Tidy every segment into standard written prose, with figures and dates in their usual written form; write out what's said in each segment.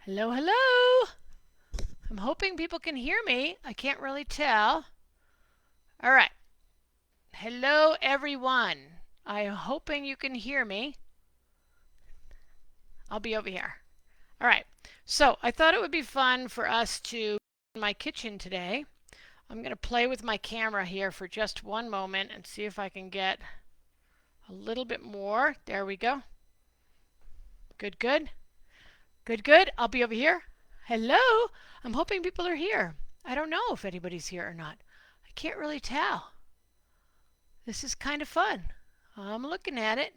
Hello, hello. I'm hoping people can hear me. I can't really tell. All right. Hello, everyone. I'm hoping you can hear me. I'll be over here. All right. So I thought it would be fun for us to in my kitchen today. I'm going to play with my camera here for just one moment and see if I can get a little bit more. There we go. Good, good. Good, good. I'll be over here. Hello. I'm hoping people are here. I don't know if anybody's here or not. I can't really tell. This is kind of fun. I'm looking at it.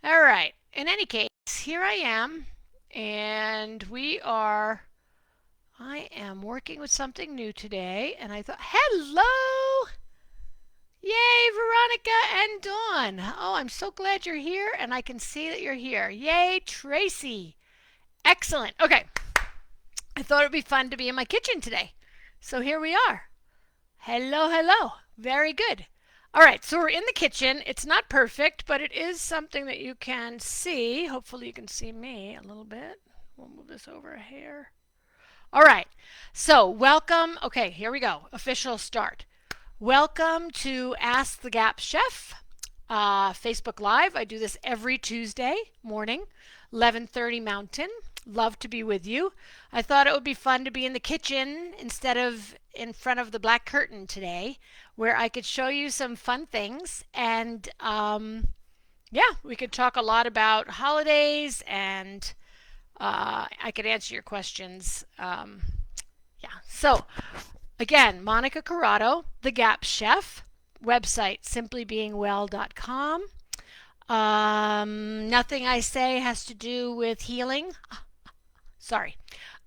All right. In any case, here I am, and I am working with something new today, and I thought, hello! Yay, Veronica and Dawn. Oh, I'm so glad you're here, and I can see that you're here. Yay, Tracy. Excellent. Okay. I thought it would be fun to be in my kitchen today. So here we are. Hello, hello. Very good. All right, so we're in the kitchen. It's not perfect, but it is something that you can see. Hopefully you can see me a little bit. We'll move this over a hair. All right, so welcome. Okay, here we go. Official start. Welcome to Ask the Gap Chef, Facebook Live. I do this every Tuesday morning, 11:30 Mountain. Love to be with you. I thought it would be fun to be in the kitchen instead of in front of the black curtain today, where I could show you some fun things. And yeah, we could talk a lot about holidays, and I could answer your questions. Yeah, so again, Monica Corrado, the Gap Chef, website simplybeingwell.com. Nothing I say has to do with healing. Sorry.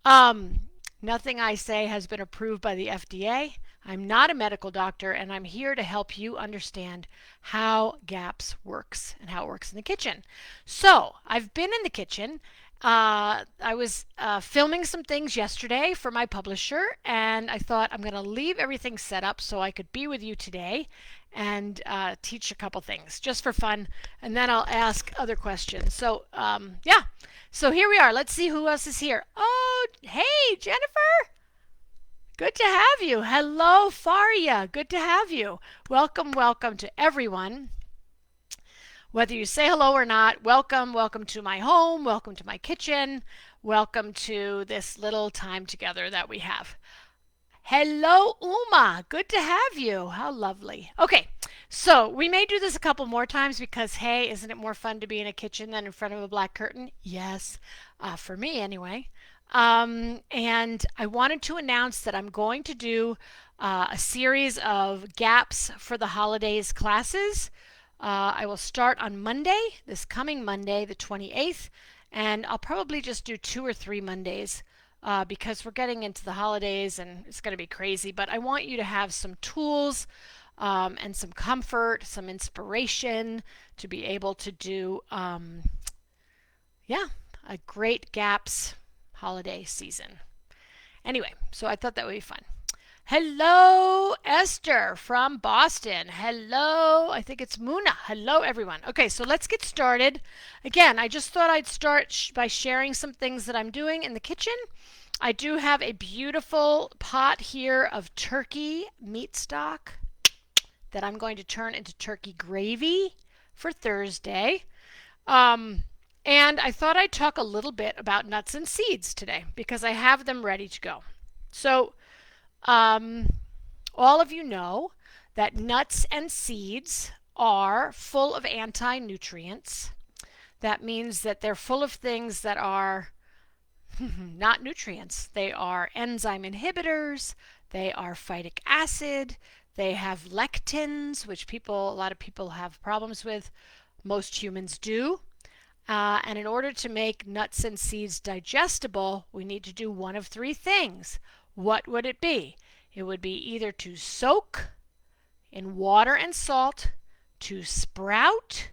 Nothing I say has been approved by the FDA. I'm not a medical doctor, and I'm here to help you understand how GAPS works and how it works in the kitchen. So I've been in the kitchen. I was filming some things yesterday for my publisher, and I thought I'm going to leave everything set up so I could be with you today and teach a couple things just for fun, and then I'll ask other questions. So yeah, so here we are. Let's see who else is here. Oh, hey, Jennifer. Good to have you. Hello, Faria. Good to have you. Welcome, welcome to everyone. Whether you say hello or not, welcome, welcome to my home, welcome to my kitchen, welcome to this little time together that we have. Hello, Uma. Good to have you. How lovely. Okay, so we may do this a couple more times because, hey, isn't it more fun to be in a kitchen than in front of a black curtain? Yes, for me anyway. And I wanted to announce that I'm going to do a series of gaps for the holidays classes. I will start on Monday, this coming Monday, the 28th, and I'll probably just do 2 or 3 Mondays because we're getting into the holidays and it's going to be crazy. But I want you to have some tools and some comfort, some inspiration to be able to do, yeah, a great GAPS holiday season. Anyway, so I thought that would be fun. Hello, Esther from Boston. Hello, I think it's Muna. Hello, everyone. Okay, so let's get started. Again, I just thought I'd start by sharing some things that I'm doing in the kitchen. I do have a beautiful pot here of turkey meat stock that I'm going to turn into turkey gravy for Thursday. And I thought I'd talk a little bit about nuts and seeds today because I have them ready to go. So, all of you know that nuts and seeds are full of anti-nutrients. That means that they're full of things that are not nutrients. They are enzyme inhibitors, they are phytic acid, they have lectins, which a lot of people have problems with. Most humans do. And in order to make nuts and seeds digestible, we need to do one of 3 things. What would it be? It would be either to soak in water and salt, to sprout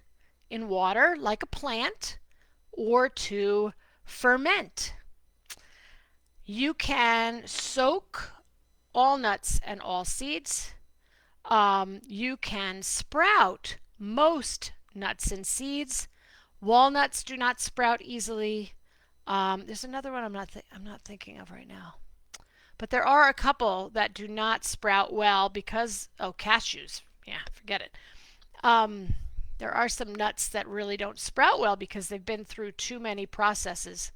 in water like a plant, or to ferment. You can soak all nuts and all seeds. You can sprout most nuts and seeds. Walnuts do not sprout easily. There's another one I'm not thinking of right now. But there are a couple that do not sprout well because, oh, cashews. Yeah, forget it. Um, there are some nuts that really don't sprout well because they've been through too many processes.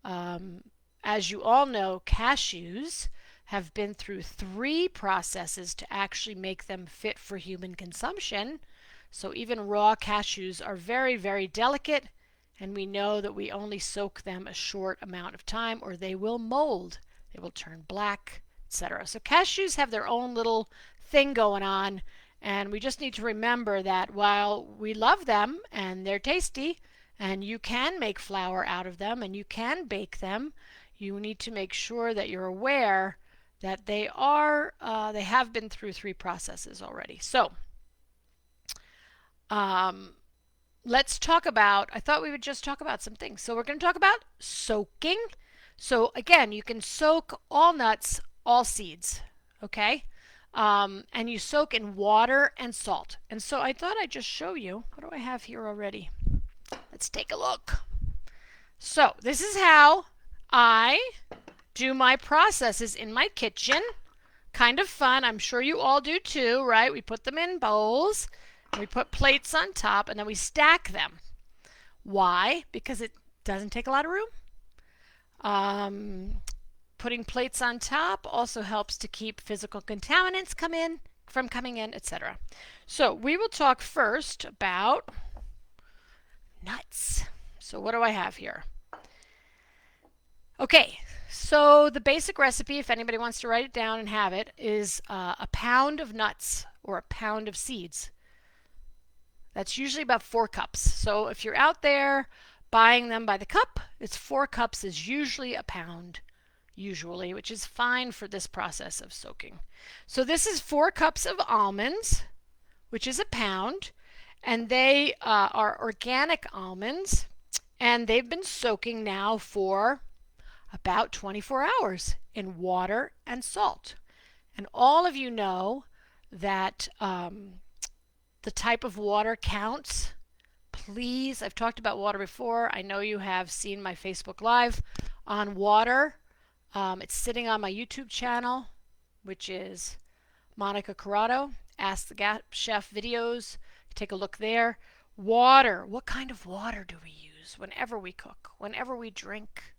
Um, as you all know, cashews have been through 3 processes to actually make them fit for human consumption. So even raw cashews are very, very delicate, and we know that we only soak them a short amount of time or they will mold. They will turn black, etc. So cashews have their own little thing going on, and we just need to remember that while we love them and they're tasty, and you can make flour out of them and you can bake them, you need to make sure that you're aware that they have been through 3 processes already. So let's talk about, I thought we would just talk about some things. So we're going to talk about soaking. So again, you can soak all nuts, all seeds, okay? And you soak in water and salt. And so I thought I'd just show you. What do I have here already? Let's take a look. So this is how I do my processes in my kitchen. Kind of fun. I'm sure you all do too, right? We put them in bowls, and we put plates on top, and then we stack them. Why? Because it doesn't take a lot of room. Putting plates on top also helps to keep physical contaminants from coming in, etc. So we will talk first about nuts. So what do I have here? Okay, so the basic recipe, if anybody wants to write it down and have it, is a pound of nuts or a pound of seeds. That's usually about 4 cups. So if you're out there buying them by the cup, it's 4 cups is usually a pound, usually, which is fine for this process of soaking. So this is 4 cups of almonds, which is a pound, and they are organic almonds, and they've been soaking now for about 24 hours in water and salt. And all of you know that the type of water counts. Please, I've talked about water before. I know you have seen my Facebook Live on water. It's sitting on my YouTube channel, which is Monica Corrado, Ask the Gap Chef videos. Take a look there. Water. What kind of water do we use whenever we cook, whenever we drink,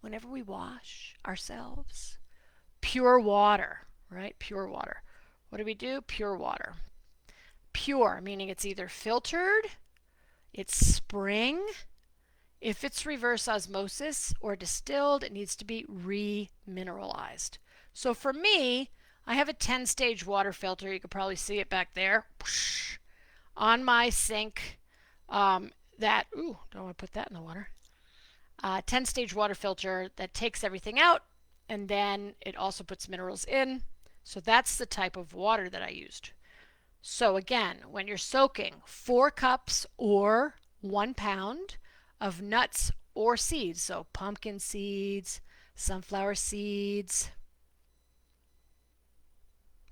whenever we wash ourselves? Pure water, right? Pure water. What do we do? Pure water. Pure, meaning it's either filtered, it's spring. If it's reverse osmosis or distilled, it needs to be remineralized. So for me, I have a 10-stage water filter. You could probably see it back there on my sink. Don't want to put that in the water. 10-stage water filter that takes everything out, and then it also puts minerals in. So that's the type of water that I used. So again, when you're soaking 4 cups or 1 pound of nuts or seeds, so pumpkin seeds, sunflower seeds,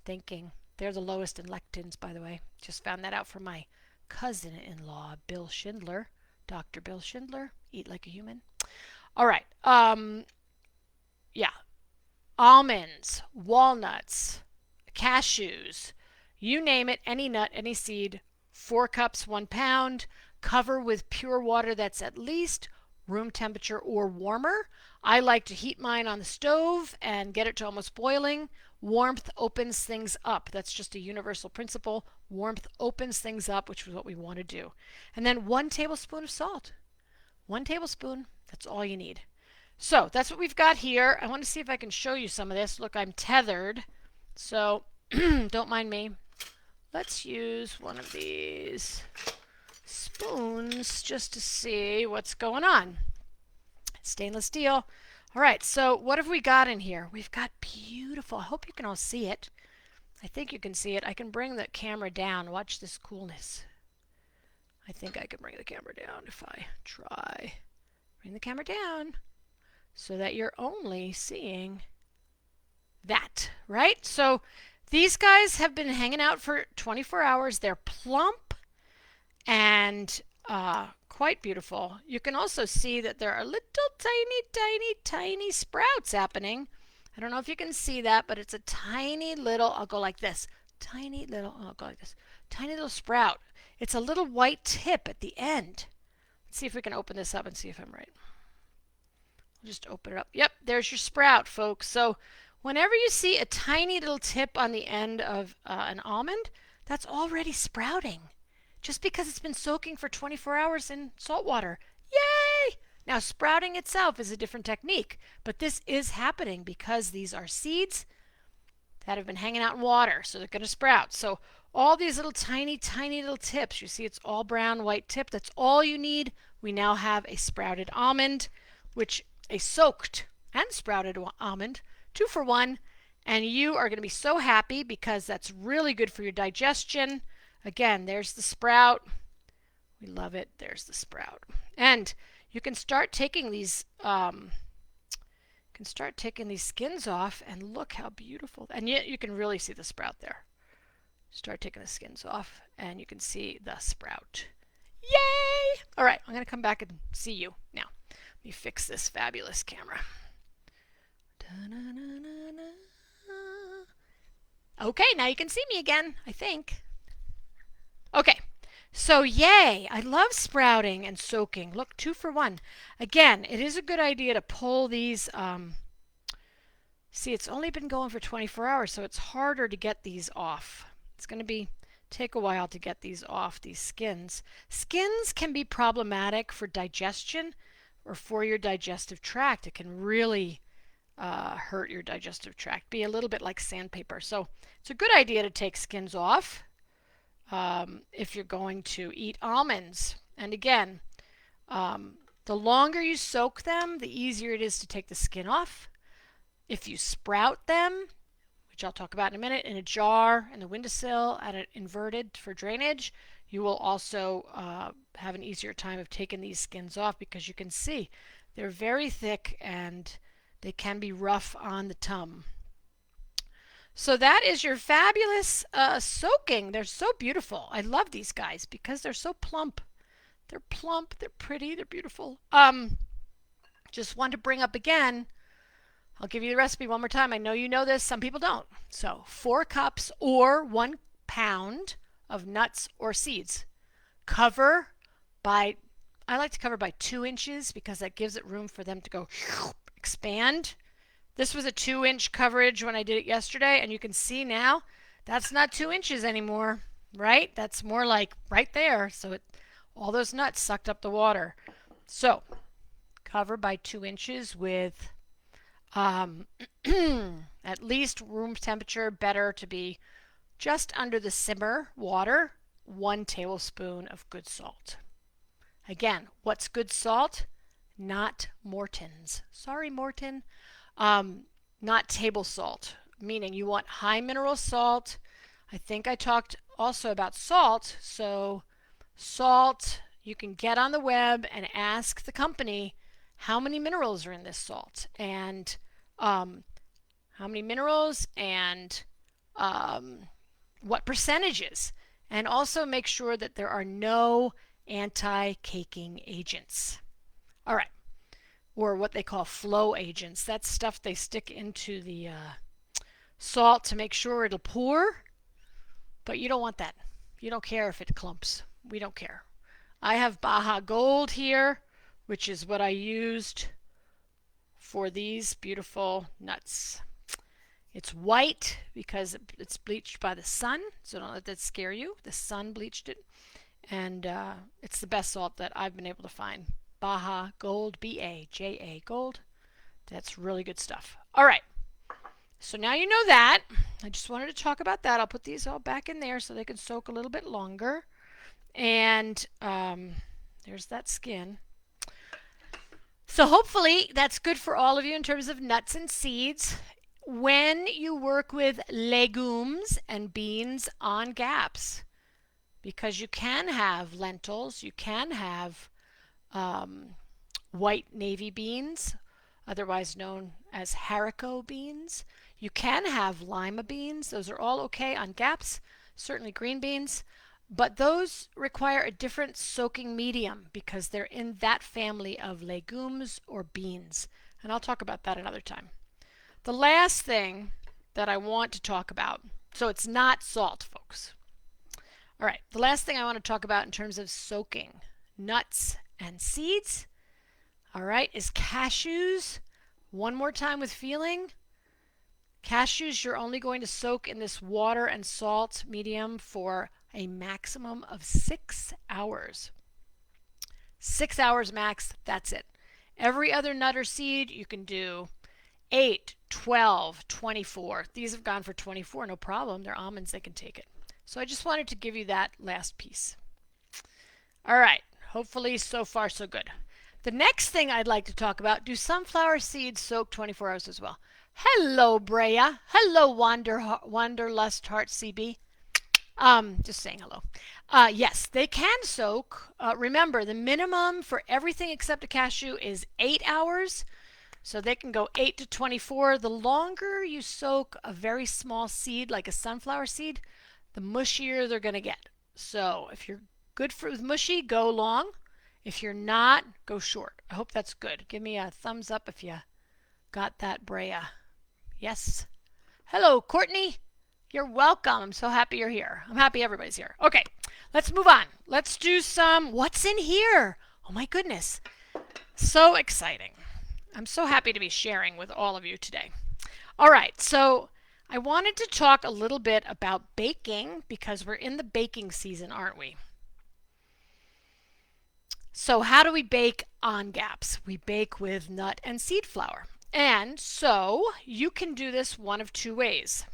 they're the lowest in lectins, by the way. Just found that out from my cousin-in-law, Bill Schindler, Dr. Bill Schindler, Eat Like a Human. All right, almonds, walnuts, cashews, you name it, any nut, any seed, 4 cups, 1 pound, cover with pure water that's at least room temperature or warmer. I like to heat mine on the stove and get it to almost boiling. Warmth opens things up. That's just a universal principle. Warmth opens things up, which is what we want to do. And then 1 tablespoon of salt. 1 tablespoon, that's all you need. So that's what we've got here. I want to see if I can show you some of this. Look, I'm tethered, so don't mind me. Let's use one of these spoons just to see what's going on. Stainless steel. All right, so what have we got in here? We've got beautiful, I hope you can all see it. I think you can see it. I can bring the camera down. Watch this coolness. I think I can bring the camera down if I try. Bring the camera down so that you're only seeing that, right? So these guys have been hanging out for 24 hours. They're plump and quite beautiful. You can also see that there are little tiny sprouts happening. I don't know if you can see that, but it's a tiny little, I'll go like this, I'll go like this, tiny little sprout. It's a little white tip at the end. Let's see if we can open this up and see if I'm right. I'll just open it up. Yep, there's your sprout, folks. So whenever you see a tiny little tip on the end of an almond, that's already sprouting. Just because it's been soaking for 24 hours in salt water. Yay! Now, sprouting itself is a different technique, but this is happening because these are seeds that have been hanging out in water, so they're going to sprout. So all these little tiny little tips, you see it's all brown, white tip, that's all you need. We now have a sprouted almond, which a soaked and sprouted almond, 2 for 1, and you are going to be so happy because that's really good for your digestion. Again, there's the sprout. We love it. There's the sprout. And you can start taking these skins off, and look how beautiful. And yet you can really see the sprout there. Start taking the skins off and you can see the sprout. Yay! All right, I'm going to come back and see you. Now, let me fix this fabulous camera. Okay, now you can see me again, I think. Okay, so yay, I love sprouting and soaking. Look, 2 for 1. Again, it is a good idea to pull these. See, it's only been going for 24 hours, so it's harder to get these off. It's going to take a while to get these off, these skins. Skins can be problematic for digestion or for your digestive tract. It can really hurt your digestive tract, be a little bit like sandpaper. So it's a good idea to take skins off if you're going to eat almonds. And again, the longer you soak them, the easier it is to take the skin off. If you sprout them, which I'll talk about in a minute, in a jar, in the windowsill, at an inverted for drainage, you will also have an easier time of taking these skins off because you can see they're very thick and they can be rough on the tongue. So that is your fabulous soaking. They're so beautiful. I love these guys because they're so plump. They're plump, they're pretty, they're beautiful. Just want to bring up again, I'll give you the recipe one more time. I know you know this, some people don't. So 4 cups or 1 pound of nuts or seeds. I like to cover by 2 inches because that gives it room for them to go expand. This was a 2-inch coverage when I did it yesterday, and you can see now that's not 2 inches anymore, right? That's more like right there. So all those nuts sucked up the water. So cover by 2 inches with at least room temperature, better to be just under the simmer water, 1 tablespoon of good salt. Again, what's good salt? Not Morton's. Sorry, Morton. Not table salt, meaning you want high mineral salt. I think I talked also about salt. So salt, you can get on the web and ask the company how many minerals are in this salt and how many minerals and what percentages. And also make sure that there are no anti-caking agents. All right. Or what they call flow agents. That's stuff they stick into the salt to make sure it'll pour. But you don't want that. You don't care if it clumps. We don't care. I have Baja Gold here, which is what I used for these beautiful nuts. It's white because it's bleached by the sun, so don't let that scare you. The sun bleached it. And it's the best salt that I've been able to find. Baja Gold, B-A-J-A Gold. That's really good stuff. All right. So now you know that. I just wanted to talk about that. I'll put these all back in there so they can soak a little bit longer. And there's that skin. So hopefully that's good for all of you in terms of nuts and seeds. When you work with legumes and beans on gaps, because you can have lentils, you can have white navy beans, otherwise known as haricot beans. You can have lima beans. Those are all okay on gaps, certainly green beans. But those require a different soaking medium because they're in that family of legumes or beans. And I'll talk about that another time. The last thing that I want to talk about, so it's not salt, folks. All right, the last thing I want to talk about in terms of soaking nuts and seeds, all right, is cashews. One more time with feeling. Cashews, you're only going to soak in this water and salt medium for a maximum of 6 hours. 6 hours max, that's it. Every other nut or seed, you can do 8, 12, 24. These have gone for 24, no problem. They're almonds, they can take it. So I just wanted to give you that last piece. All right, hopefully so far so good. The next thing I'd like to talk about, do sunflower seeds soak 24 hours as well? Hello, Brea. Hello, Wanderlust Heart CB. Just saying hello. Yes, they can soak. Remember, the minimum for everything except a cashew is 8 hours. So they can go 8 to 24. The longer you soak a very small seed, like a sunflower seed, the mushier they're going to get. So if you're good for mushy, go long. If you're not, go short. I hope that's good. Give me a thumbs up if you got that, Brea. Yes. Hello, Courtney. You're welcome. I'm so happy you're here. I'm happy everybody's here. Okay, let's move on. Let's do some what's in here. Oh my goodness. So exciting. I'm so happy to be sharing with all of you today. All right, so I wanted to talk a little bit about baking because we're in the baking season, aren't we? So how do we bake on gaps? We bake with nut and seed flour. And so you can do this one of two ways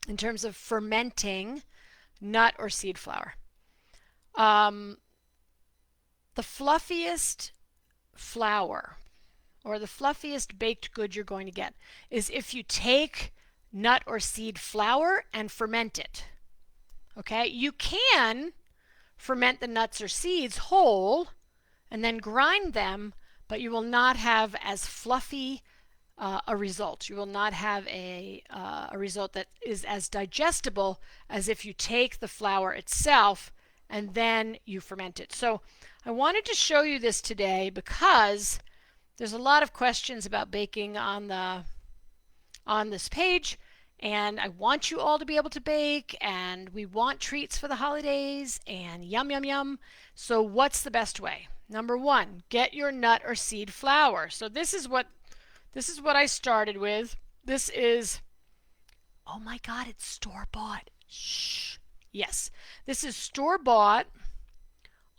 in terms of fermenting nut or seed flour. The fluffiest flour or the fluffiest baked good you're going to get is if you take nut or seed flour and ferment it. Okay, you can ferment the nuts or seeds whole and then grind them, but you will not have as fluffy a result. You will not have a result that is as digestible as if you take the flour itself and then you ferment it. So I wanted to show you this today because there's a lot of questions about baking on this page, and I want you all to be able to bake, and we want treats for the holidays, and yum, yum, yum. So what's the best way? Number one, get your nut or seed flour. So this is what I started with. This is, oh my God, it's store-bought. Shh. Yes, this is store-bought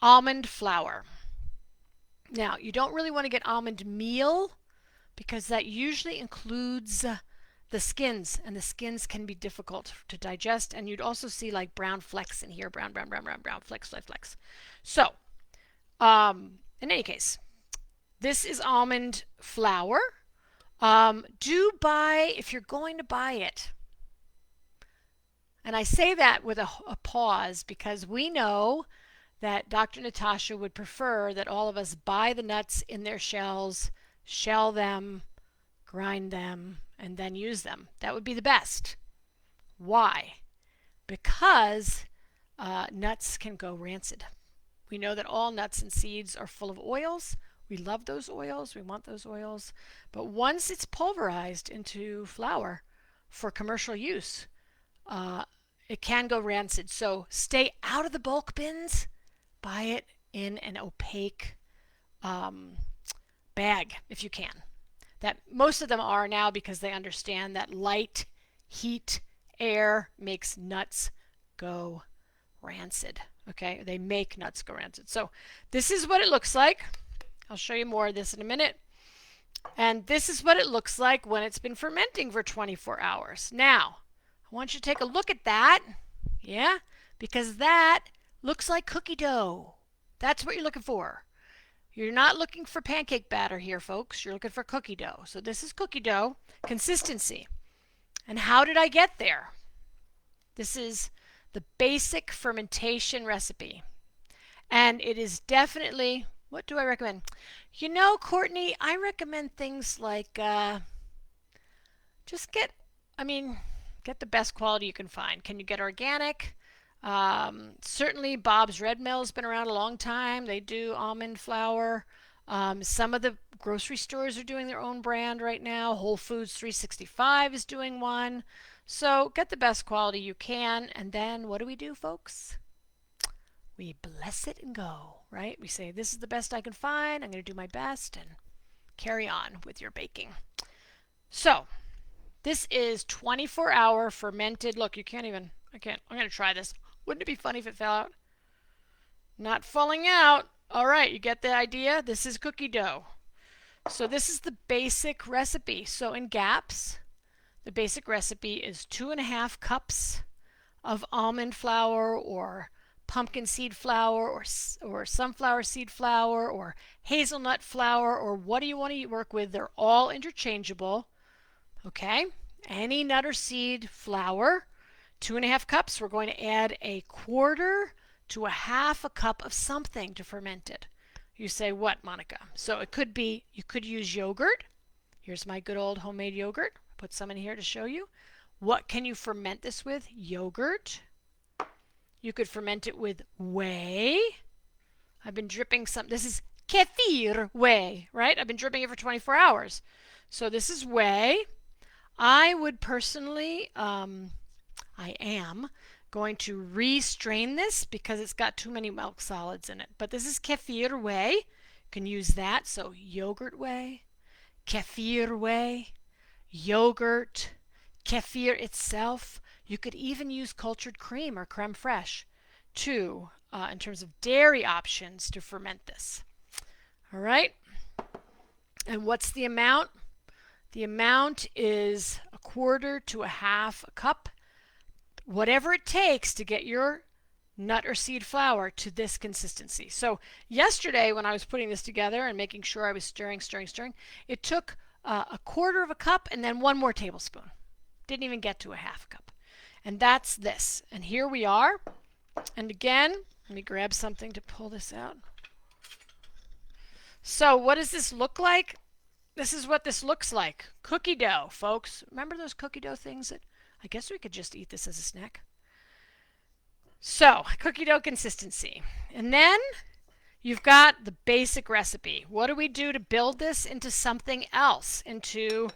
almond flour. Now, you don't really want to get almond meal because that usually includes the skins, and the skins can be difficult to digest, and you'd also see like brown flecks in here, brown flecks. So, in any case, this is almond flour. Do buy, if you're going to buy it, and I say that with a pause because we know that Dr. Natasha would prefer that all of us buy the nuts in their shells, shell them, grind them, and then use them. That would be the best. Why? Because nuts can go rancid. We know that all nuts and seeds are full of oils. We love those oils. We want those oils. But once it's pulverized into flour for commercial use, it can go rancid. So stay out of the bulk bins. Buy it in an opaque bag if you can. That most of them are now because they understand that light, heat, air makes nuts go rancid. Okay, they make nuts go rancid. So this is what it looks like. I'll show you more of this in a minute. And this is what it looks like when it's been fermenting for 24 hours. Now, I want you to take a look at that. Yeah, because that looks like cookie dough. That's what you're looking for. You're not looking for pancake batter here, folks. You're looking for cookie dough. So this is cookie dough consistency. And how did I get there? This is the basic fermentation recipe. And it is definitely, what do I recommend? You know, Courtney, I recommend things like just get the best quality you can find. Can you get organic? Certainly Bob's Red Mill has been around a long time. They do almond flour. Some of the grocery stores are doing their own brand right now. Whole Foods 365 is doing one. So get the best quality you can. And then what do we do, folks? We bless it and go, right? We say, this is the best I can find. I'm going to do my best and carry on with your baking. So this is 24-hour fermented. Look, you can't even, I'm going to try this. Wouldn't it be funny if it fell out? Not falling out. All right, you get the idea? This is cookie dough. So this is the basic recipe. So in GAPS, the basic recipe is 2.5 cups of almond flour or pumpkin seed flour or sunflower seed flour or hazelnut flour or what do you want to work with? They're all interchangeable. Okay, any nut or seed flour, 2.5 cups. We're going to add 1/4 to 1/2 cup of something to ferment it. You say, what, Monica? So it could be, you could use yogurt. Here's my good old homemade yogurt. Put some in here to show you. What can you ferment this with? Yogurt. You could ferment it with whey. I've been dripping some. This is kefir whey, right? I've been dripping it for 24 hours. So this is whey. I would personally, I am going to re-strain this because it's got too many milk solids in it. But this is kefir whey. You can use that. So yogurt whey, kefir whey, yogurt, kefir itself. You could even use cultured cream or creme fraiche too, in terms of dairy options to ferment this. All right. And what's the amount? The amount is 1/4 to 1/2 cup. Whatever it takes to get your nut or seed flour to this consistency. So yesterday when I was putting this together and making sure I was stirring, it took 1/4 cup and then 1 more tablespoon. Didn't even get to 1/2 cup. And that's this. And here we are. And again, let me grab something to pull this out. So what does this look like? This is what this looks like. Cookie dough, folks. Remember those cookie dough things that I guess we could just eat this as a snack. So, cookie dough consistency. And then you've got the basic recipe. What do we do to build this into something else? Into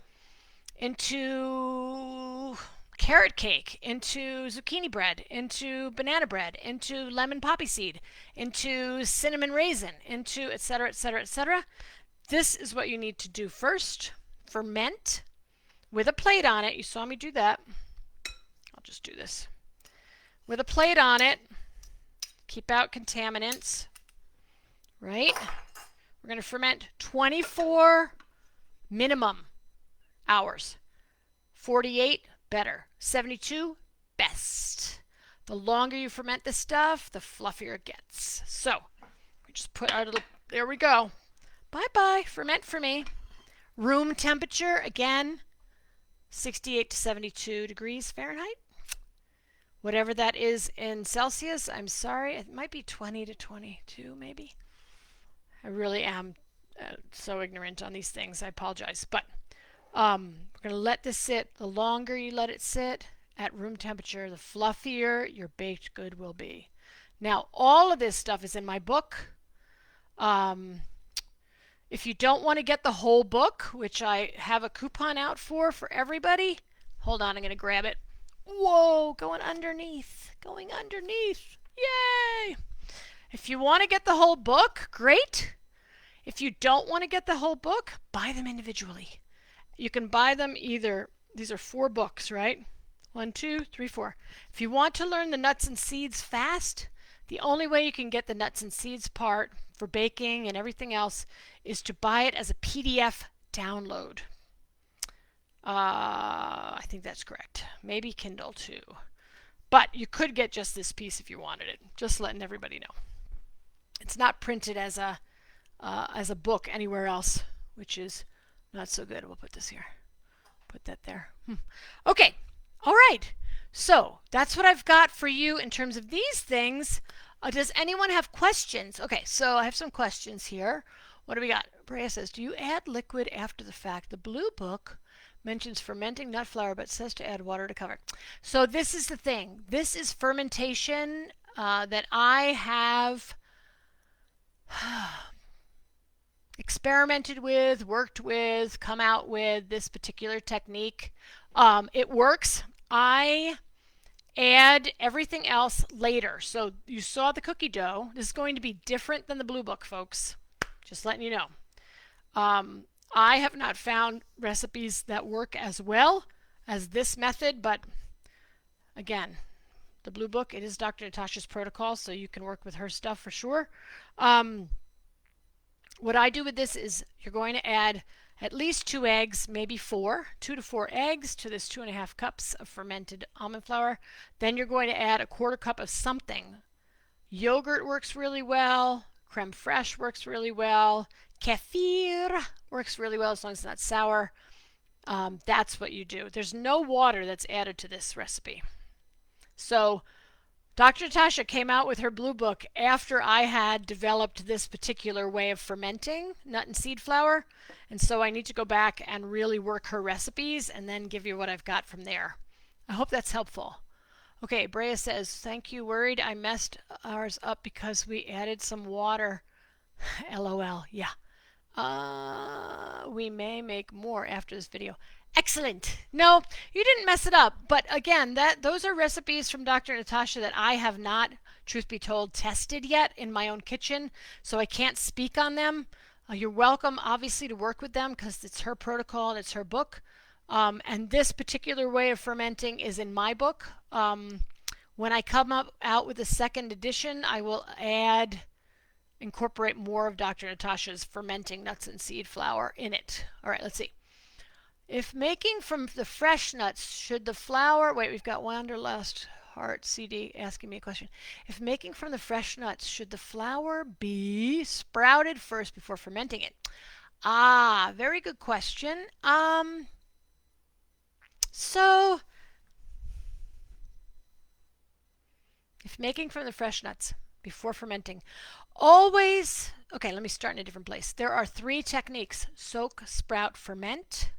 carrot cake, into zucchini bread, into banana bread, into lemon poppy seed, into cinnamon raisin, into etc., etc., etc. This is what you need to do first. Ferment with a plate on it. You saw me do that. I'll just do this. With a plate on it. Keep out contaminants. Right? We're going to ferment 24 minimum hours. 48 better. 72 best. The longer you ferment this stuff, the fluffier it gets. So, we just put our little, there we go. Bye-bye, ferment for me. Room temperature, again, 68 to 72 degrees Fahrenheit. Whatever that is in Celsius, I'm sorry, it might be 20 to 22 maybe. I really am so ignorant on these things, I apologize. But we're going to let this sit. The longer you let it sit at room temperature, the fluffier your baked good will be. Now, all of this stuff is in my book. If you don't want to get the whole book, which I have a coupon out for everybody, hold on, I'm going to grab it. Whoa, going underneath. Yay! If you want to get the whole book, great. If you don't want to get the whole book, buy them individually. You can buy them either, these are 4 books, right? 1, 2, 3, 4. If you want to learn the nuts and seeds fast, the only way you can get the nuts and seeds part for baking and everything else is to buy it as a PDF download. I think that's correct. Maybe Kindle too. But you could get just this piece if you wanted it. Just letting everybody know. It's not printed as a book anywhere else, which is not so good. We'll put this here. Put that there. Okay. All right. So that's what I've got for you in terms of these things. Does anyone have questions? Okay, so I have some questions here. What do we got? Brea says, do you add liquid after the fact? The blue book mentions fermenting nut flour, but says to add water to cover it. So this is the thing. This is fermentation that I have experimented with, worked with, come out with this particular technique. It works. I add everything else later. So you saw the cookie dough. This is going to be different than the blue book, folks. Just letting you know. I have not found recipes that work as well as this method, but again, the blue book, it is Dr. Natasha's protocol, so you can work with her stuff for sure. What I do with this is you're going to add at least 2 eggs, maybe 4, 2 to 4 eggs to this 2.5 cups of fermented almond flour. Then you're going to add a 1/4 cup of something. Yogurt works really well. Creme fraiche works really well. Kefir works really well as long as it's not sour. That's what you do. There's no water that's added to this recipe. So Dr. Natasha came out with her blue book after I had developed this particular way of fermenting nut and seed flour. And so I need to go back and really work her recipes and then give you what I've got from there. I hope that's helpful. Okay, Brea says, thank you. Worried I messed ours up because we added some water. LOL. Yeah. We may make more after this video. Excellent. No, you didn't mess it up. But again, those are recipes from Dr. Natasha that I have not, truth be told, tested yet in my own kitchen. So I can't speak on them. You're welcome, obviously, to work with them because it's her protocol and it's her book. And this particular way of fermenting is in my book. When I come out with the second edition, I will incorporate more of Dr. Natasha's fermenting nuts and seed flour in it. All right, let's see. If making from the fresh nuts, should the flour... Wait, we've got Wanderlust Heart CD asking me a question. If making from the fresh nuts, should the flour be sprouted first before fermenting it? Ah, very good question. So, if making from the fresh nuts before fermenting, always... Okay, let me start in a different place. There are 3 techniques. Soak, sprout, ferment.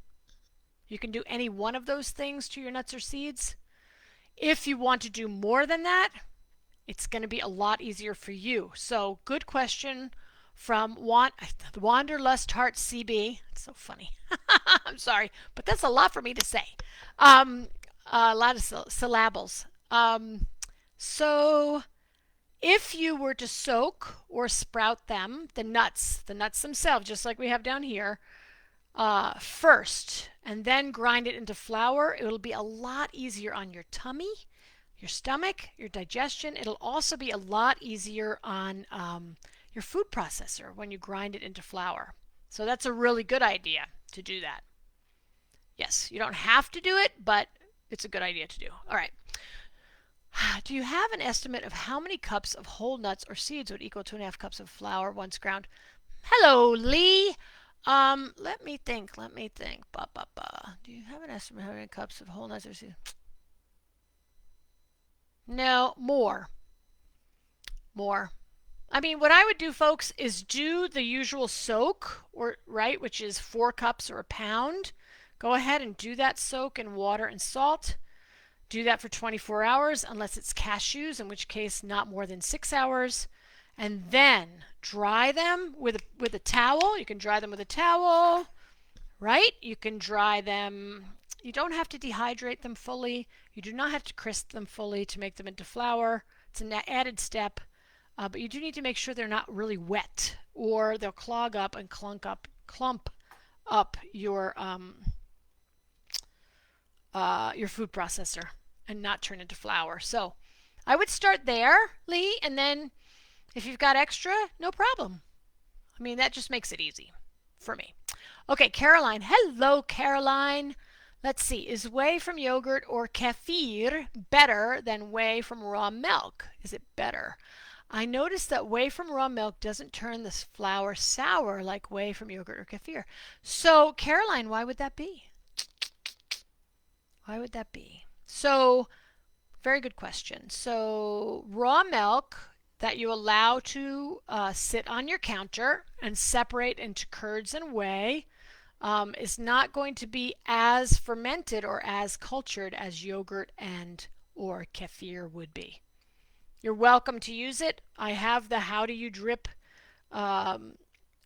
You can do any one of those things to your nuts or seeds. If you want to do more than that, it's going to be a lot easier for you. So, good question from Wanderlust Heart CB. It's so funny. I'm sorry, but that's a lot for me to say. A lot of syllables. So, if you were to soak or sprout them, the nuts themselves, just like we have down here, first, and then grind it into flour, it'll be a lot easier on your tummy, your stomach, your digestion. It'll also be a lot easier on your food processor when you grind it into flour. So that's a really good idea to do that. Yes, you don't have to do it, but it's a good idea to do. All right. Do you have an estimate of how many cups of whole nuts or seeds would equal 2.5 cups of flour once ground? Hello, Lee. Let me think. Do you have an estimate of how many cups of whole nuts or seeds? No, more. I mean, what I would do, folks, is do the usual soak, which is 4 cups or a pound. Go ahead and do that soak in water and salt. Do that for 24 hours, unless it's cashews, in which case not more than 6 hours. And then dry them with a towel. You can dry them with a towel, right? You can dry them. You don't have to dehydrate them fully. You do not have to crisp them fully to make them into flour. It's an added step. But you do need to make sure they're not really wet, or they'll clog up and clump up your food processor and not turn into flour. So I would start there, Lee, and then if you've got extra, no problem. I mean, that just makes it easy for me. Okay, Caroline. Hello, Caroline. Let's see. Is whey from yogurt or kefir better than whey from raw milk? Is it better? I noticed that whey from raw milk doesn't turn this flour sour like whey from yogurt or kefir. So, Caroline, why would that be? Why would that be? So, very good question. So, raw milk that you allow to sit on your counter and separate into curds and whey is not going to be as fermented or as cultured as yogurt and or kefir would be. You're welcome to use it. I have the how do you drip, how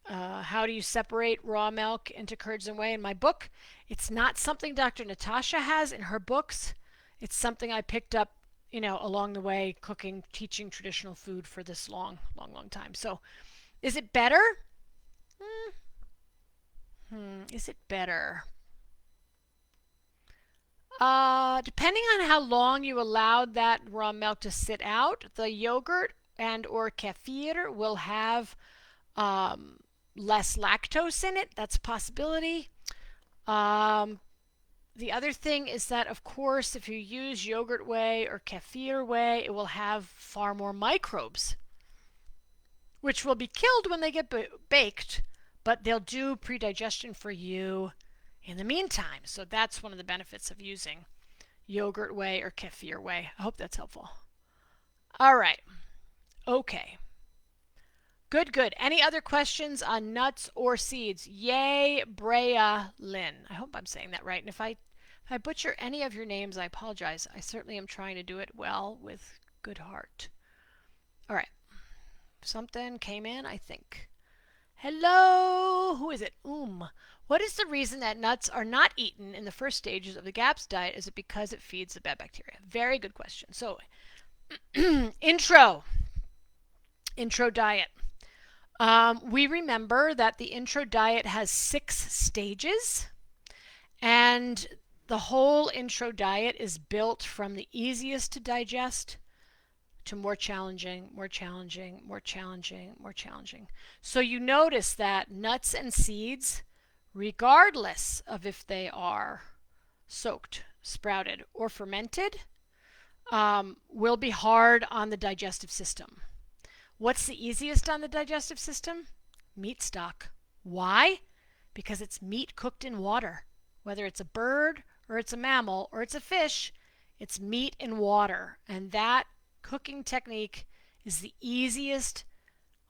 do you separate raw milk into curds and whey in my book. It's not something Dr. Natasha has in her books. It's something I picked up, along the way, cooking, teaching traditional food for this long time. So, is it better? Is it better? Depending on how long you allowed that raw milk to sit out, the yogurt and or kefir will have less lactose in it. That's a possibility. The other thing is that, of course, if you use yogurt whey or kefir whey, it will have far more microbes, which will be killed when they get baked, but they'll do pre-digestion for you in the meantime. So that's one of the benefits of using yogurt whey or kefir whey. I hope that's helpful. All right. Okay. Good. Any other questions on nuts or seeds? Yay, Brea Lynn. I hope I'm saying that right. And if I butcher any of your names, I apologize. I certainly am trying to do it well with good heart. All right. Something came in, I think. Hello. Who is it? What is the reason that nuts are not eaten in the first stages of the GAPS diet? Is it because it feeds the bad bacteria? Very good question. So, intro diet. We remember that the intro diet has 6 stages, and the whole intro diet is built from the easiest to digest to more challenging. So you notice that nuts and seeds, regardless of if they are soaked, sprouted, or fermented, will be hard on the digestive system. What's the easiest on the digestive system? Meat stock. Why? Because it's meat cooked in water. Whether it's a bird or it's a mammal or it's a fish, it's meat in water. And that cooking technique is the easiest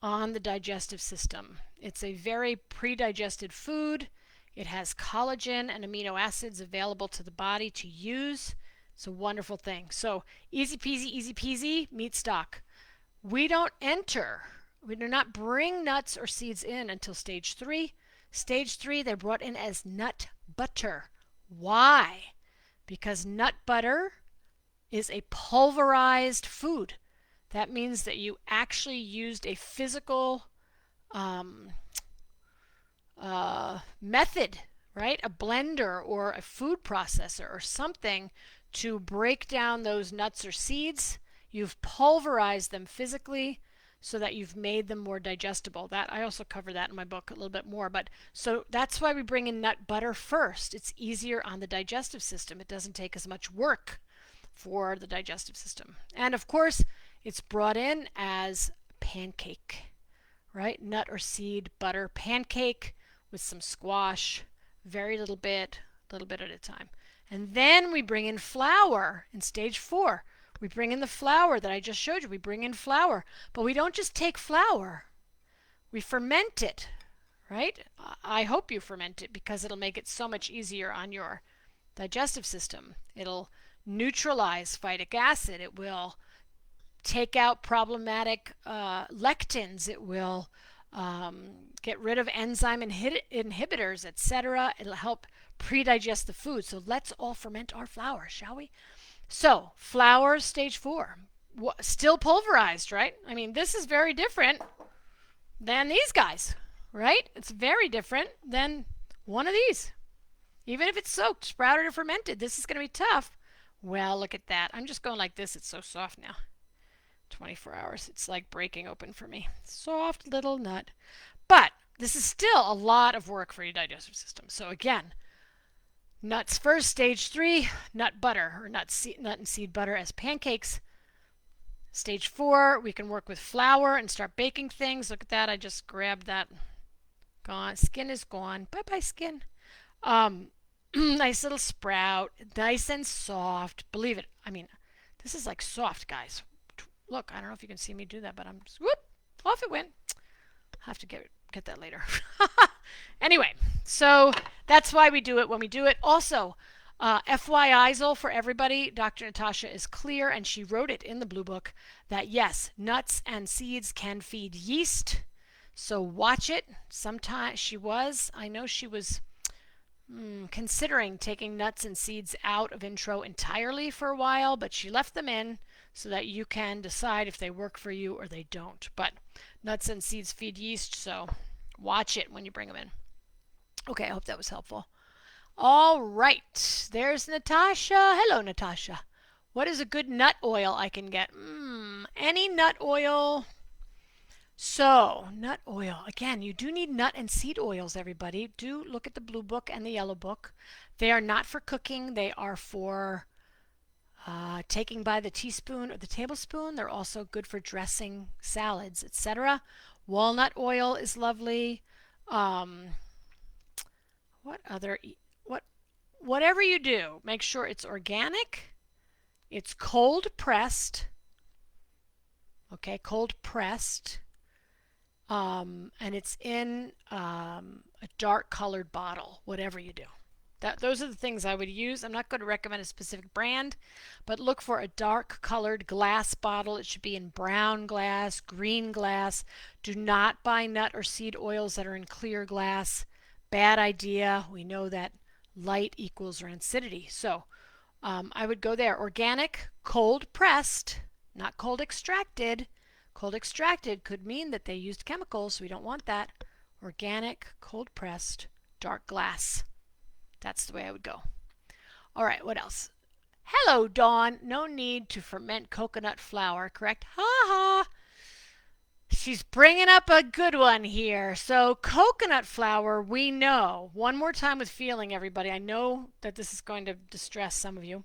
on the digestive system. It's a very pre-digested food. It has collagen and amino acids available to the body to use. It's a wonderful thing. So easy peasy, meat stock. We do not bring nuts or seeds in until stage 3. Stage 3, they're brought in as nut butter. Why? Because nut butter is a pulverized food. That means that you actually used a physical method, right? A blender or a food processor or something to break down those nuts or seeds. You've pulverized them physically so that you've made them more digestible. That I also cover that in my book a little bit more. But so that's why we bring in nut butter first. It's easier on the digestive system. It doesn't take as much work for the digestive system. And of course, it's brought in as pancake, right? Nut or seed butter pancake with some squash, very little bit at a time. And then we bring in flour in stage 4. We bring in the flour that I just showed you. We bring in flour. But we don't just take flour. We ferment it, right? I hope you ferment it because it'll make it so much easier on your digestive system. It'll neutralize phytic acid. It will take out problematic lectins. It will get rid of enzyme inhibitors, etc. It'll help pre-digest the food. So let's all ferment our flour, shall we? So, flour, stage 4. Still pulverized, right? I mean, this is very different than these guys, right? It's very different than one of these. Even if it's soaked, sprouted, or fermented, this is going to be tough. Well, look at that. I'm just going like this. It's so soft now. 24 hours. It's like breaking open for me. Soft little nut. But this is still a lot of work for your digestive system. So again, nuts first, stage 3, nut butter or nut and seed butter as pancakes. Stage 4, we can work with flour and start baking things. Look at that. I just grabbed that. Gone. Skin is gone. Bye-bye, skin. Nice little sprout. Nice and soft. Believe it. I mean, this is like soft, guys. Look, I don't know if you can see me do that, but I'm just, whoop, off it went. I'll have to get that later. Anyway, so That's why we do it when we do it. Also, FYI, for everybody, Dr. Natasha is clear, and she wrote it in the Blue Book, that yes, nuts and seeds can feed yeast. So watch it. Sometimes I know she was considering taking nuts and seeds out of intro entirely for a while, but she left them in so that you can decide if they work for you or they don't. But nuts and seeds feed yeast, so watch it when you bring them in. Okay, I hope that was helpful. All right, there's Natasha. Hello, Natasha. What is a good nut oil I can get? Any nut oil. So, nut oil. Again, you do need nut and seed oils, everybody. Do look at the Blue Book and the Yellow Book. They are not for cooking. They are for taking by the teaspoon or the tablespoon. They're also good for dressing salads, etc. Walnut oil is lovely. What other whatever you do, make sure it's organic. It's cold pressed. Okay, cold pressed. And it's in a dark colored bottle, whatever you do. Those are the things I would use. I'm not going to recommend a specific brand, but look for a dark colored glass bottle. It should be in brown glass, green glass. Do not buy nut or seed oils that are in clear glass. Bad idea. We know that light equals rancidity. So I would go there. Organic, cold pressed, not cold extracted. Cold extracted could mean that they used chemicals, so we don't want that. Organic, cold pressed, dark glass. That's the way I would go. All right, what else? Hello, Dawn. No need to ferment coconut flour, correct? Ha ha. She's bringing up a good one here. So, coconut flour, we know. One more time with feeling, everybody. I know that this is going to distress some of you.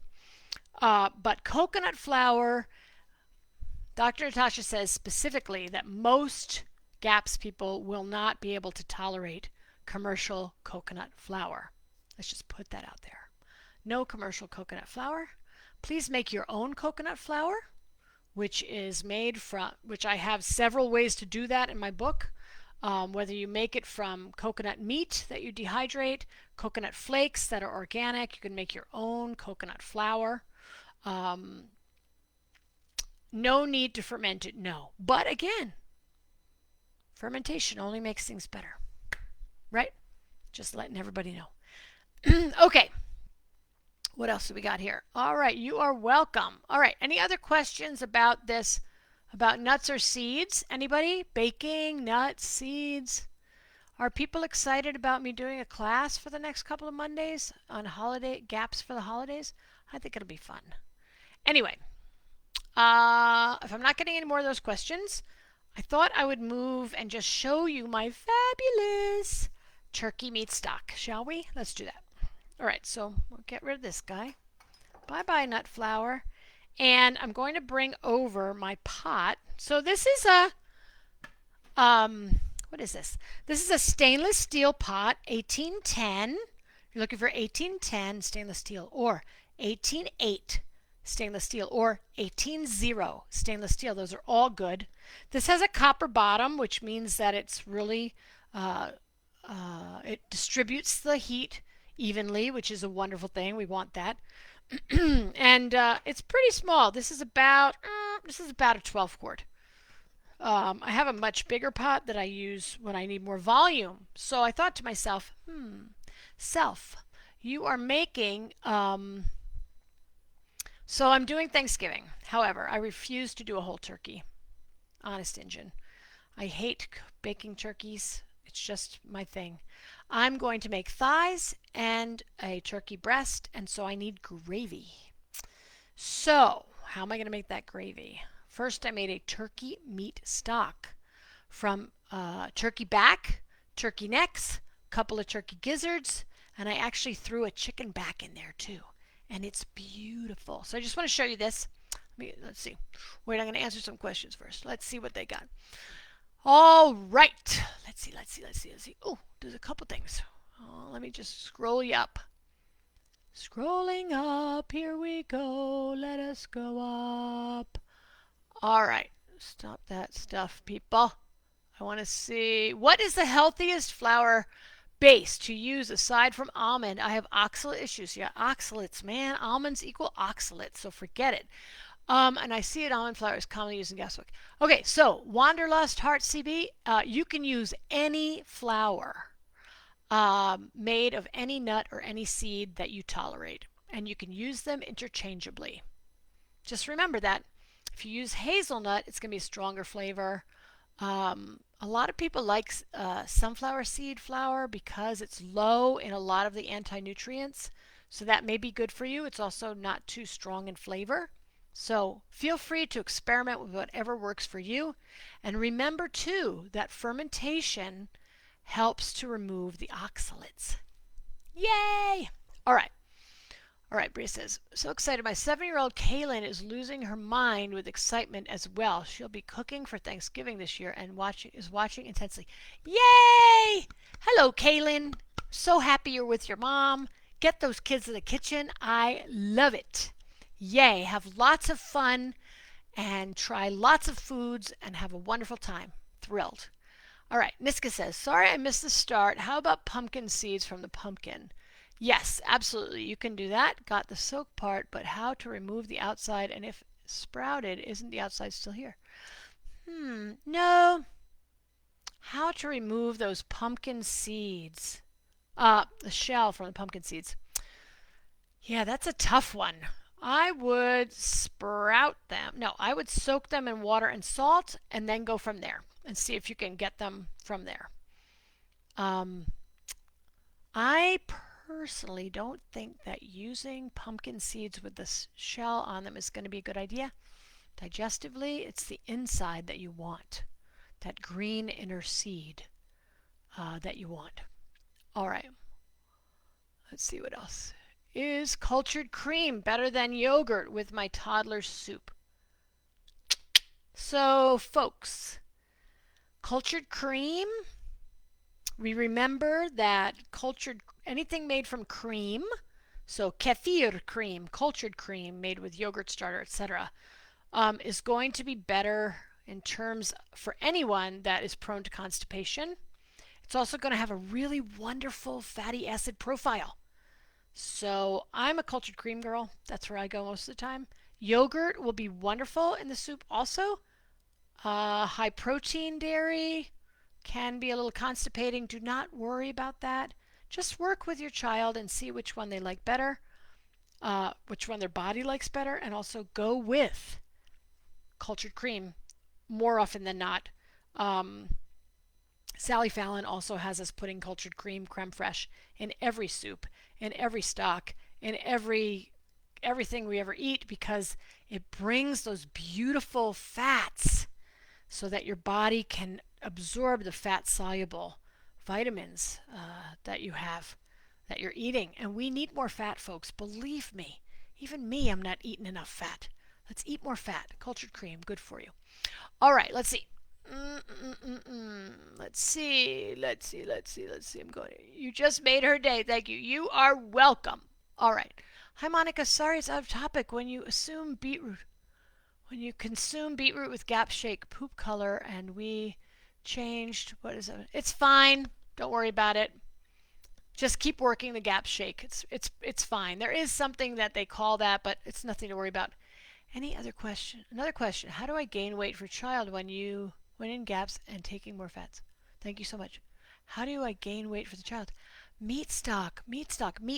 But coconut flour, Dr. Natasha says specifically that most GAPS people will not be able to tolerate commercial coconut flour. Let's just put that out there. No commercial coconut flour. Please make your own coconut flour, which I have several ways to do that in my book. Whether you make it from coconut meat that you dehydrate, coconut flakes that are organic, you can make your own coconut flour. No need to ferment it, no. But again, fermentation only makes things better, right? Just letting everybody know. Okay, what else do we got here? All right, you are welcome. All right, any other questions about this, about nuts or seeds? Anybody? Baking, nuts, seeds? Are people excited about me doing a class for the next couple of Mondays on GAPS for the holidays? I think it'll be fun. Anyway, if I'm not getting any more of those questions, I thought I would move and just show you my fabulous turkey meat stock, shall we? Let's do that. All right, so we'll get rid of this guy. Bye-bye, nut flour. And I'm going to bring over my pot. So this is what is this? This is a stainless steel pot, 1810. You're looking for 1810 stainless steel, or 188 stainless steel, or 180 stainless steel. Those are all good. This has a copper bottom, which means that it's really, it distributes the heat evenly, which is a wonderful thing. We want that. And it's pretty small. This is about a 12 quart. I have a much bigger pot that I use when I need more volume. So I thought to myself, you are making, so I'm doing Thanksgiving. However, I refuse to do a whole turkey. Honest Injun. I hate baking turkeys. It's just my thing. I'm going to make thighs and a turkey breast, and so I need gravy. So, how am I going to make that gravy? First, I made a turkey meat stock from turkey back, turkey necks, a couple of turkey gizzards, and I actually threw a chicken back in there too. And it's beautiful. So I just want to show you this. Let's see. Wait, I'm going to answer some questions first. Let's see what they got. All right. Let's see. Oh, there's a couple things. Oh, let me just scroll you up. Scrolling up. Here we go. Let us go up. All right. Stop that stuff, people. I want to see. What is the healthiest flour base to use aside from almond. I have oxalate issues. Yeah, oxalates, man. Almonds equal oxalates, so forget it. And I see it almond flour is commonly used in gaswork. Okay, so Wanderlust Heart CB, you can use any flour made of any nut or any seed that you tolerate, and you can use them interchangeably. Just remember that. If you use hazelnut, it's going to be a stronger flavor. A lot of people like sunflower seed flour because it's low in a lot of the anti-nutrients, so that may be good for you. It's also not too strong in flavor. So feel free to experiment with whatever works for you. And remember too that fermentation helps to remove the oxalates. Yay! All right. All right, Bria says, so excited. My 7-year-old Kaylin is losing her mind with excitement as well. She'll be cooking for Thanksgiving this year and is watching intensely. Yay! Hello, Kaylin. So happy you're with your mom. Get those kids in the kitchen. I love it. Yay. Have lots of fun and try lots of foods and have a wonderful time. Thrilled. All right, Niska says, sorry I missed the start. How about pumpkin seeds from the pumpkin? Yes, absolutely. You can do that. Got the soak part, but how to remove the outside, and if sprouted, isn't the outside still here? No. How to remove those pumpkin seeds. The shell from the pumpkin seeds. Yeah, that's a tough one. I would sprout them. No, I would soak them in water and salt and then go from there and see if you can get them from there. I personally don't think that using pumpkin seeds with the shell on them is going to be a good idea. Digestively, it's the inside that you want, that green inner seed that you want. All right, let's see what else. Is cultured cream better than yogurt with my toddler's soup? So, folks, cultured cream, we remember that anything made from cream, so kefir cream, cultured cream made with yogurt starter, etc., is going to be better in terms for anyone that is prone to constipation. It's also going to have a really wonderful fatty acid profile. So I'm a cultured cream girl. That's where I go most of the time. Yogurt will be wonderful in the soup also. High protein dairy can be a little constipating. Do not worry about that. Just work with your child and see which one they like better, which one their body likes better, and also go with cultured cream more often than not. Sally Fallon also has us putting cultured cream, creme fraiche, in every soup, in every stock, in everything we ever eat, because it brings those beautiful fats so that your body can absorb the fat-soluble vitamins that you have, that you're eating. And we need more fat, folks. Believe me. Even me, I'm not eating enough fat. Let's eat more fat. Cultured cream, good for you. All right, let's see. Let's see. I'm going. You just made her day. Thank you. You are welcome. All right. Hi, Monica. Sorry it's out of topic. When you consume beetroot with Gap Shake poop color, and we changed, what is it? It's fine. Don't worry about it. Just keep working the Gap Shake. It's fine. There is something that they call that, but it's nothing to worry about. Any other question? Another question. How do I gain weight for child when in gaps and taking more fats? Thank you so much. How do I gain weight for the child? Meat stock, meat, fats,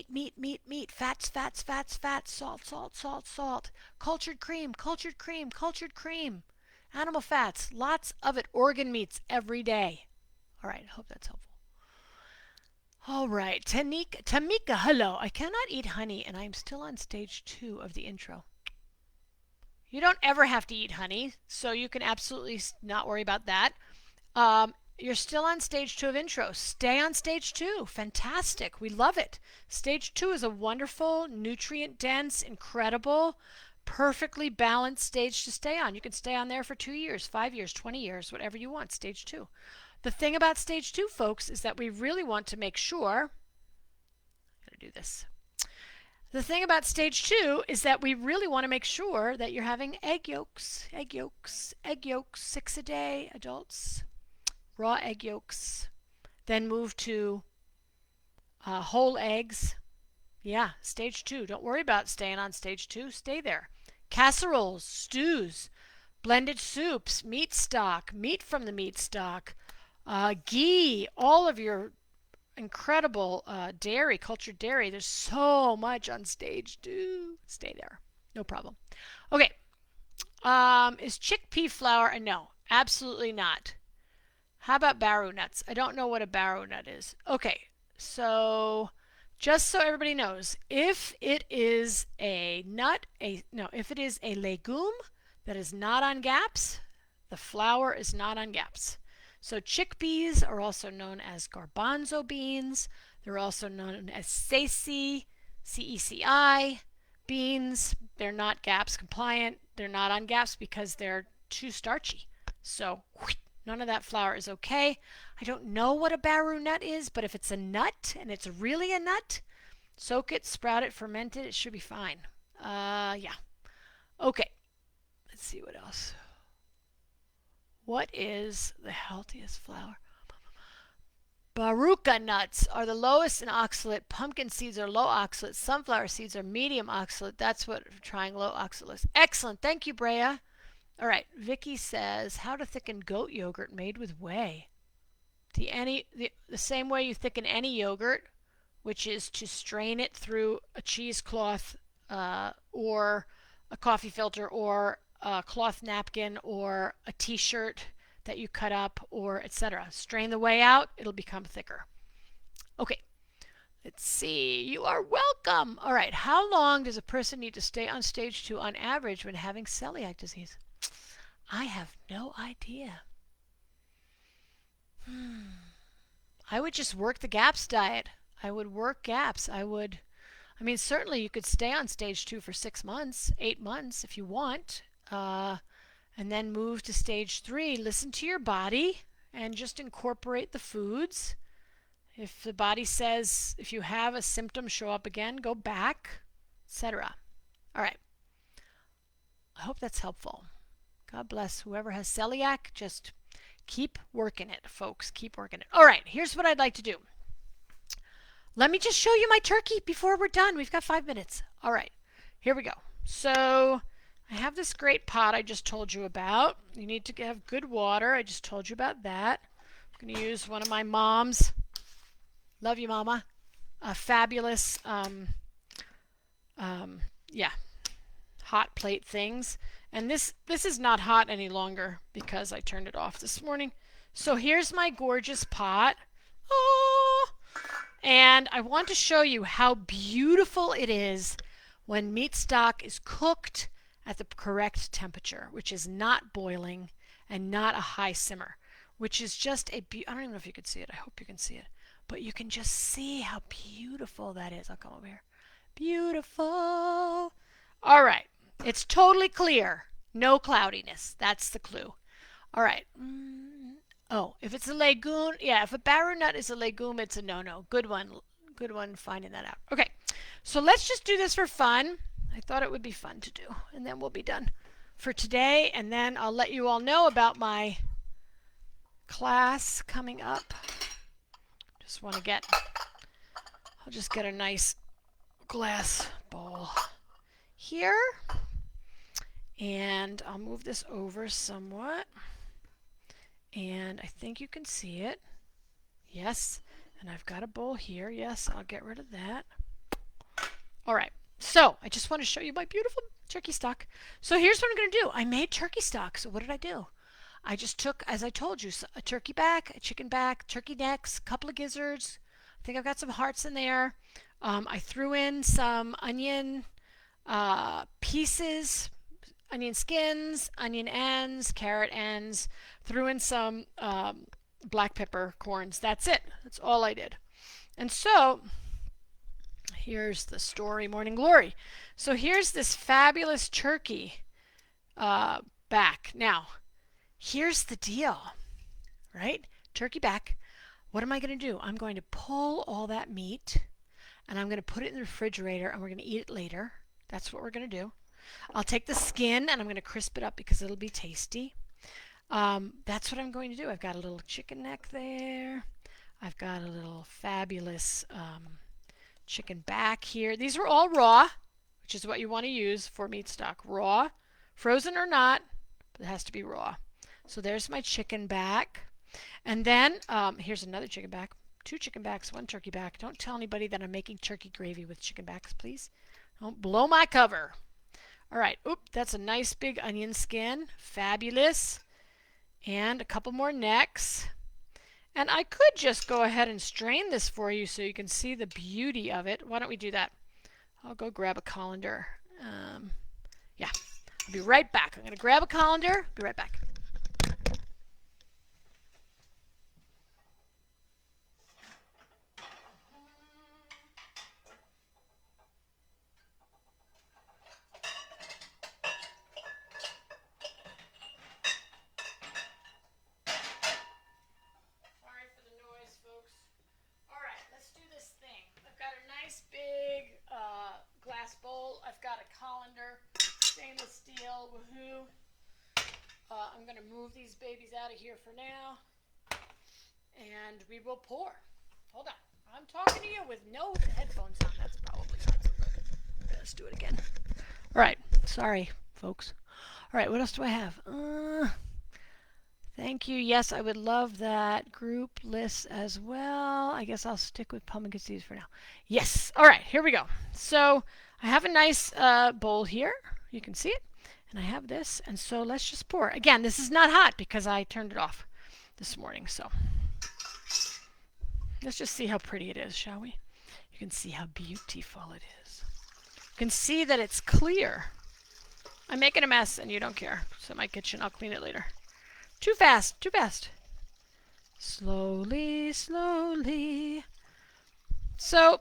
salt, cultured cream, animal fats, lots of it, organ meats every day. All right, I hope that's helpful. All right, Tamika, hello. I cannot eat honey, and I'm still on stage 2 of the intro. You don't ever have to eat honey, so you can absolutely not worry about that. You're still on stage 2 of intro. Stay on stage 2. Fantastic. We love it. Stage 2 is a wonderful, nutrient-dense, incredible, perfectly balanced stage to stay on. You can stay on there for 2 years, 5 years, 20 years, whatever you want, stage 2. The thing about stage 2, folks, is that we really want to make sure, I'm going to do this. The thing about stage 2 is that we really want to make sure that you're having egg yolks, 6 a day, adults, raw egg yolks. Then move to whole eggs. Yeah, stage 2. Don't worry about staying on stage 2. Stay there. Casseroles, stews, blended soups, meat stock, meat from the meat stock, ghee, all of your incredible dairy, cultured dairy. There's so much on stage 2. Stay there. No problem. Okay. Is chickpea flour? No, absolutely not. How about barrow nuts? I don't know what a barrow nut is. Okay, so just so everybody knows, if it is a nut, if it is a legume that is not on GAPS, the flour is not on GAPS. So chickpeas are also known as garbanzo beans. They're also known as ceci, CECI beans. They're not GAPS compliant. They're not on GAPS because they're too starchy. So none of that flour is okay. I don't know what a barrow nut is, but if it's a nut and it's really a nut, soak it, sprout it, ferment it. It should be fine. Yeah. Okay. Let's see what else. What is the healthiest flour? Baruca nuts are the lowest in oxalate. Pumpkin seeds are low oxalate. Sunflower seeds are medium oxalate. That's what trying low oxalate is. Excellent. Thank you, Brea. All right. Vicky says, how to thicken goat yogurt made with whey. The same way you thicken any yogurt, which is to strain it through a cheesecloth or a coffee filter or a cloth napkin or a t-shirt that you cut up or etc. Strain the whey out, it'll become thicker. Okay, let's see. You are welcome. All right, how long does a person need to stay on stage 2 on average when having celiac disease? I have no idea. I would just work the GAPS diet. I would work GAPS. Certainly you could stay on stage 2 for 6 months, 8 months if you want, and then move to stage 3. Listen to your body and just incorporate the foods. If the body says, if you have a symptom show up again, go back, etc. All right. I hope that's helpful. God bless whoever has celiac. Just keep working it, folks. Keep working it. All right, here's what I'd like to do. Let me just show you my turkey before we're done. We've got 5 minutes. All right, here we go. So I have this great pot I just told you about. You need to have good water. I just told you about that. I'm going to use one of my mom's. Love you, Mama. Fabulous, hot plate things. And this is not hot any longer because I turned it off this morning. So here's my gorgeous pot. Oh! And I want to show you how beautiful it is when meat stock is cooked at the correct temperature, which is not boiling and not a high simmer, which is just I don't even know if you can see it. I hope you can see it. But you can just see how beautiful that is. I'll come over here. Beautiful. All right. It's totally clear. No cloudiness. That's the clue. All right. Oh, if it's a legume, if a barrow nut is a legume, it's a no-no. Good one finding that out. Okay, so let's just do this for fun. I thought it would be fun to do, and then we'll be done for today, and then I'll let you all know about my class coming up. I'll just get a nice glass bowl here, and I'll move this over somewhat. And I think you can see it. Yes. And I've got a bowl here. Yes, I'll get rid of that. All right. So I just want to show you my beautiful turkey stock. So here's what I'm going to do. I made turkey stock. So what did I do? I just took, as I told you, a turkey back, a chicken back, turkey necks, a couple of gizzards. I think I've got some hearts in there. I threw in some onion pieces, onion skins, onion ends, carrot ends, threw in some black pepper corns. That's it. That's all I did. And so here's the story, Morning Glory. So here's this fabulous turkey back. Now, here's the deal, right? Turkey back. What am I going to do? I'm going to pull all that meat and I'm going to put it in the refrigerator and we're going to eat it later. That's what we're going to do. I'll take the skin and I'm going to crisp it up because it'll be tasty. That's what I'm going to do. I've got a little chicken neck there. I've got a little fabulous chicken back here. These are all raw, which is what you want to use for meat stock. Raw, frozen or not, but it has to be raw. So there's my chicken back. And then here's another chicken back. 2 chicken backs, 1 turkey back. Don't tell anybody that I'm making turkey gravy with chicken backs, please. Don't blow my cover. All right. Oop, that's a nice big onion skin. Fabulous. And a couple more necks. And I could just go ahead and strain this for you so you can see the beauty of it. Why don't we do that? I'll go grab a colander. Yeah, I'll be right back. I'm going to grab a colander. Be right back. Big glass bowl. I've got a colander, stainless steel, woohoo. I'm going to move these babies out of here for now, and we will pour. Hold on. I'm talking to you with no headphones on. That's probably not so good. Okay, let's do it again. All right. Sorry, folks. All right. What else do I have? Thank you. Yes, I would love that group list as well. I guess I'll stick with pumpkin seeds for now. Yes. All right, here we go. So I have a nice bowl here. You can see it. And I have this. And so let's just pour. Again, this is not hot because I turned it off this morning. So let's just see how pretty it is, shall we? You can see how beautiful it is. You can see that it's clear. I'm making a mess and you don't care. It's in my kitchen. I'll clean it later. Too fast, too fast. Slowly, slowly. So,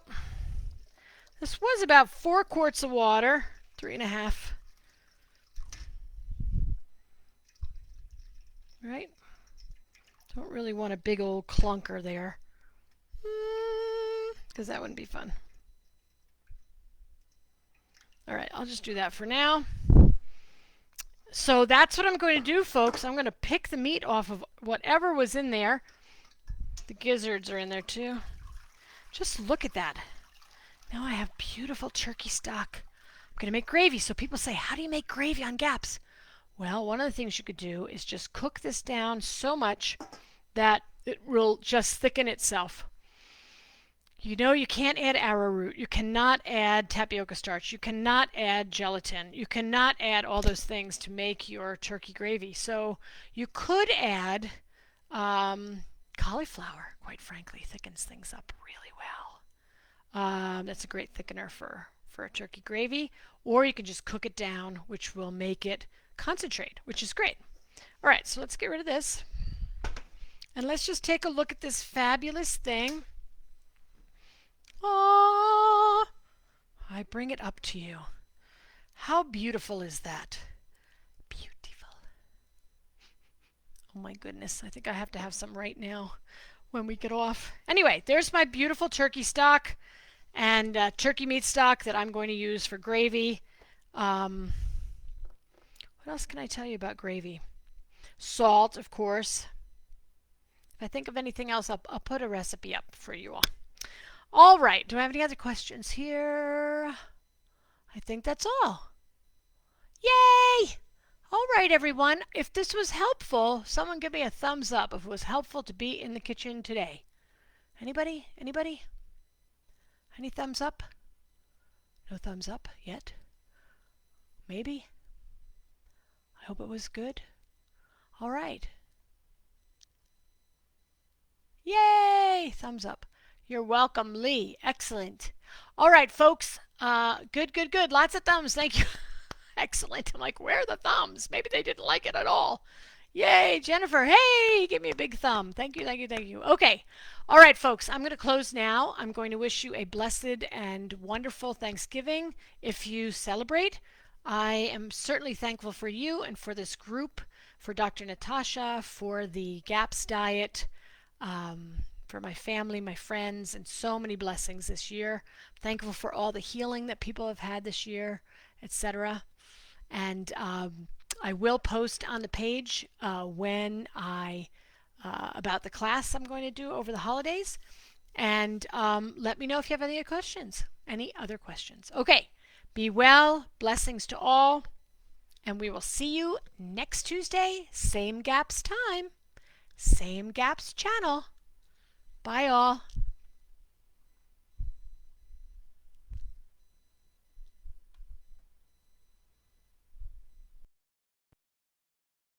this was about 4 quarts of water, 3.5. Right? Don't really want a big old clunker there, because that wouldn't be fun. All right, I'll just do that for now. So that's what I'm going to do, folks. I'm going to pick the meat off of whatever was in there. The gizzards are in there too. Just look at that. Now I have beautiful turkey stock. I'm going to make gravy. So people say, how do you make gravy on gaps? Well, one of the things you could do is just cook this down so much that it will just thicken itself. You know, you can't add arrowroot. You cannot add tapioca starch. You cannot add gelatin. You cannot add all those things to make your turkey gravy. So you could add cauliflower, quite frankly, thickens things up really well. That's a great thickener for a turkey gravy. Or you can just cook it down, which will make it concentrate, which is great. All right, so let's get rid of this. And let's just take a look at this fabulous thing. Oh, I bring it up to you. How beautiful is that? Beautiful. Oh my goodness, I think I have to have some right now when we get off. Anyway, there's my beautiful turkey stock and turkey meat stock that I'm going to use for gravy. What else can I tell you about gravy? Salt, of course. If I think of anything else, I'll put a recipe up for you all. All right, do I have any other questions here? I think that's all. Yay! All right, everyone. If this was helpful, someone give me a thumbs up if it was helpful to be in the kitchen today. Anybody? Anybody? Any thumbs up? No thumbs up yet? Maybe? I hope it was good. All right. Yay! Thumbs up. You're welcome, Lee. Excellent. All right, folks. Good, good, good. Lots of thumbs. Thank you. Excellent. I'm like, where are the thumbs? Maybe they didn't like it at all. Yay, Jennifer. Hey, give me a big thumb. Thank you, thank you, thank you. Okay. All right, folks. I'm going to close now. I'm going to wish you a blessed and wonderful Thanksgiving if you celebrate. I am certainly thankful for you and for this group, for Dr. Natasha, for the GAPS diet, for my family, my friends, and so many blessings this year. Thankful for all the healing that people have had this year, etc. And I will post on the page when I about the class I'm going to do over the holidays. And let me know if you have any questions. Any other questions? Okay. Be well. Blessings to all. And we will see you next Tuesday. Same Gaps time. Same Gaps channel. Bye all.